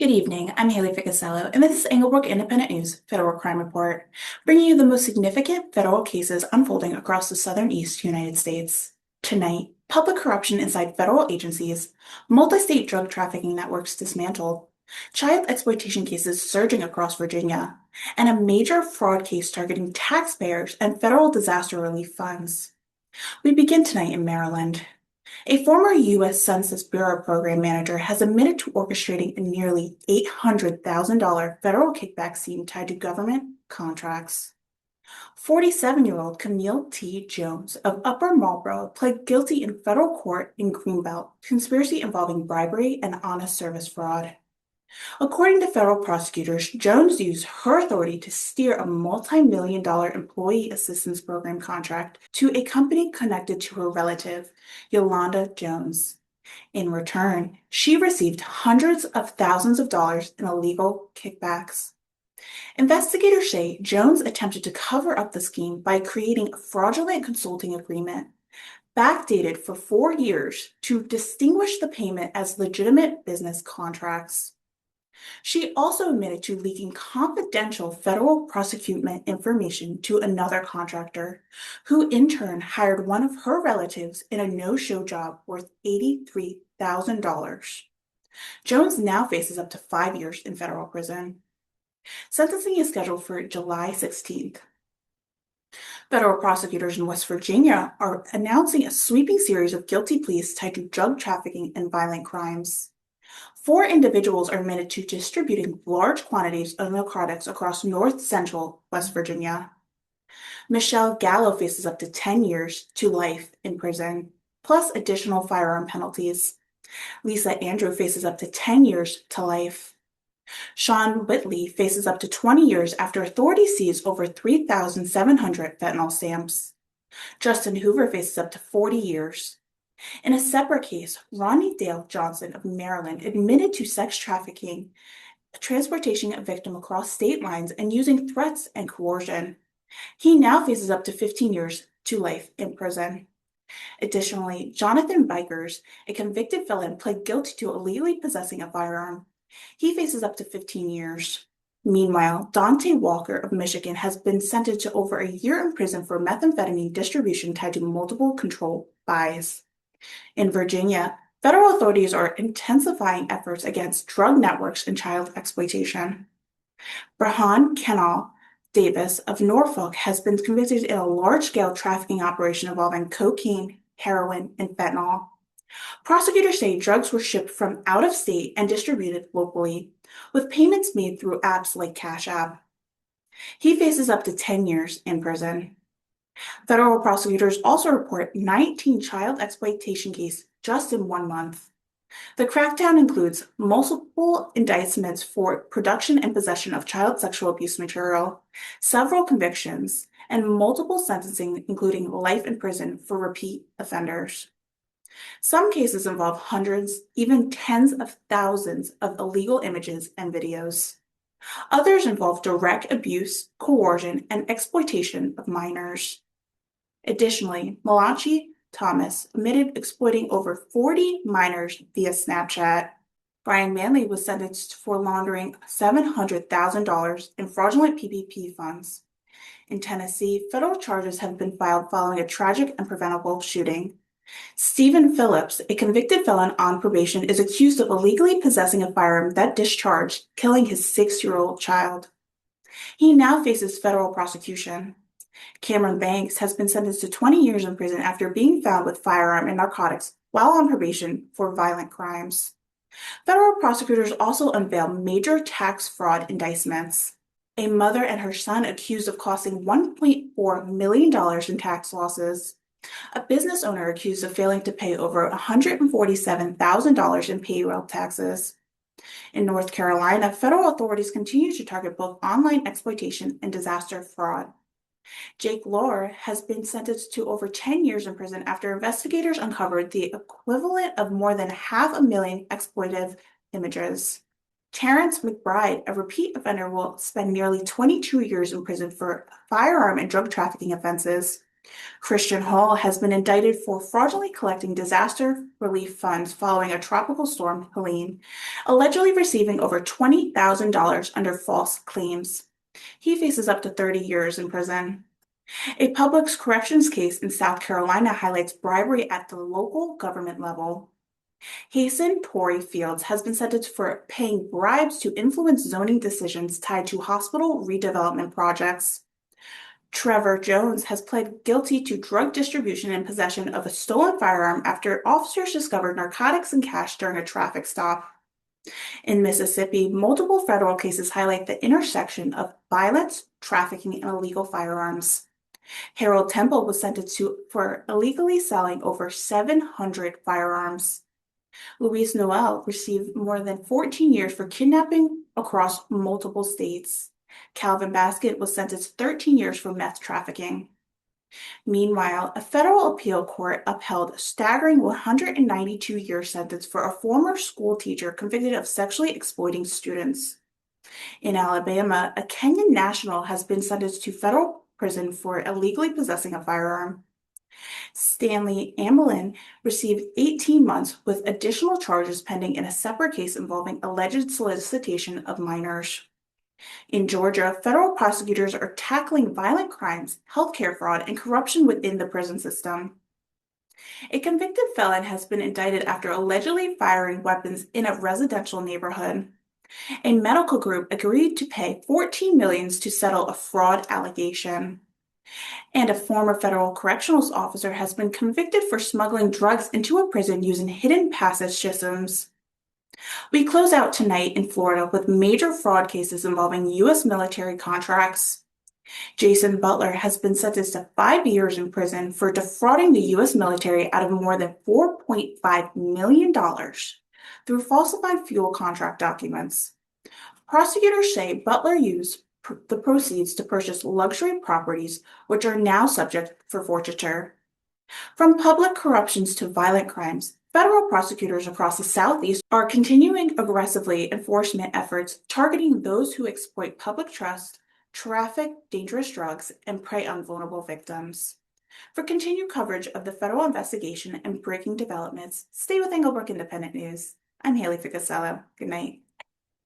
Good evening. I'm Haylee Ficuciello, and this is Englebrook Independent News Federal Crime Report, bringing you the most significant federal cases unfolding across the southern east United States. Tonight, public corruption inside federal agencies, multi-state drug trafficking networks dismantled, child exploitation cases surging across Virginia, and a major fraud case targeting taxpayers and federal disaster relief funds. We begin tonight in Maryland. A former U.S. Census Bureau program manager has admitted to orchestrating a nearly $800,000 federal kickback scheme tied to government contracts. 47-year-old Camille T. Jones of Upper Marlboro pled guilty in federal court in Greenbelt, conspiracy involving bribery and honest service fraud. According to federal prosecutors, Jones used her authority to steer a multi-million-dollar employee assistance program contract to a company connected to her relative, Yolanda Jones. In return, she received hundreds of thousands of dollars in illegal kickbacks. Investigators say Jones attempted to cover up the scheme by creating a fraudulent consulting agreement, backdated for 4 years, to distinguish the payment as legitimate business contracts. She also admitted to leaking confidential federal procurement information to another contractor, who in turn hired one of her relatives in a no-show job worth $83,000. Jones now faces up to 5 years in federal prison. Sentencing is scheduled for July 16th. Federal prosecutors in West Virginia are announcing a sweeping series of guilty pleas tied to drug trafficking and violent crimes. 4 individuals are admitted to distributing large quantities of narcotics across north central West Virginia. Michelle Gallo faces up to 10 years to life in prison, plus additional firearm penalties. Lisa Andrew faces up to 10 years to life. Sean Whitley faces up to 20 years after authorities seize over 3,700 fentanyl stamps. Justin Hoover faces up to 40 years. In a separate case, Ronnie Dale Johnson of Maryland admitted to sex trafficking, transporting a victim across state lines, and using threats and coercion. He now faces up to 15 years to life in prison. Additionally, Jonathan Bikers, a convicted felon, pled guilty to illegally possessing a firearm. He faces up to 15 years. Meanwhile, Dante Walker of Michigan has been sentenced to over a year in prison for methamphetamine distribution tied to multiple controlled buys. In Virginia, federal authorities are intensifying efforts against drug networks and child exploitation. Brahan Kennall Davis of Norfolk has been convicted in a large-scale trafficking operation involving cocaine, heroin, and fentanyl. Prosecutors say drugs were shipped from out of state and distributed locally, with payments made through apps like Cash App. He faces up to 10 years in prison. Federal prosecutors also report 19 child exploitation cases just in 1 month. The crackdown includes multiple indictments for production and possession of child sexual abuse material, several convictions, and multiple sentencing, including life in prison for repeat offenders. Some cases involve hundreds, even tens of thousands of illegal images and videos. Others involve direct abuse, coercion, and exploitation of minors. Additionally, Malachi Thomas admitted exploiting over 40 minors via Snapchat. Brian Manley was sentenced for laundering $700,000 in fraudulent PPP funds. In Tennessee, federal charges have been filed following a tragic and preventable shooting. Stephen Phillips, a convicted felon on probation, is accused of illegally possessing a firearm that discharged, killing his 6-year-old child. He now faces federal prosecution. Cameron Banks has been sentenced to 20 years in prison after being found with firearm and narcotics while on probation for violent crimes. Federal prosecutors also unveiled major tax fraud indictments. A mother and her son accused of costing $1.4 million in tax losses. A business owner accused of failing to pay over $147,000 in payroll taxes. In North Carolina, federal authorities continue to target both online exploitation and disaster fraud. Jake Lohr has been sentenced to over 10 years in prison after investigators uncovered the equivalent of more than 500,000 exploitive images. Terrence McBride, a repeat offender, will spend nearly 22 years in prison for firearm and drug trafficking offenses. Christian Hall has been indicted for fraudulently collecting disaster relief funds following a tropical storm, Helene, allegedly receiving over $20,000 under false claims. He faces up to 30 years in prison. A public corrections case in South Carolina highlights bribery at the local government level. Hasten Torrey Fields has been sentenced for paying bribes to influence zoning decisions tied to hospital redevelopment projects. Trevor Jones has pled guilty to drug distribution and possession of a stolen firearm after officers discovered narcotics and cash during a traffic stop. In Mississippi, multiple federal cases highlight the intersection of violence, trafficking, and illegal firearms. Harold Temple was sentenced for illegally selling over 700 firearms. Luis Noel received more than 14 years for kidnapping across multiple states. Calvin Baskett was sentenced 13 years for meth trafficking. Meanwhile, a federal appeal court upheld a staggering 192-year sentence for a former school teacher convicted of sexually exploiting students. In Alabama, a Kenyan national has been sentenced to federal prison for illegally possessing a firearm. Stanley Amelin received 18 months with additional charges pending in a separate case involving alleged solicitation of minors. In Georgia, federal prosecutors are tackling violent crimes, healthcare fraud, and corruption within the prison system. A convicted felon has been indicted after allegedly firing weapons in a residential neighborhood. A medical group agreed to pay $14 million to settle a fraud allegation. And a former federal correctional officer has been convicted for smuggling drugs into a prison using hidden passage systems. We close out tonight in Florida with major fraud cases involving U.S. military contracts. Jason Butler has been sentenced to 5 years in prison for defrauding the U.S. military out of more than $4.5 million through falsified fuel contract documents. Prosecutors say Butler used the proceeds to purchase luxury properties, which are now subject for forfeiture. From public corruptions to violent crimes, federal prosecutors across the Southeast are continuing aggressively enforcement efforts targeting those who exploit public trust, traffic dangerous drugs, and prey on vulnerable victims. For continued coverage of the federal investigation and breaking developments, stay with Englebrook Independent News. I'm Haylee Ficuciello. Good night.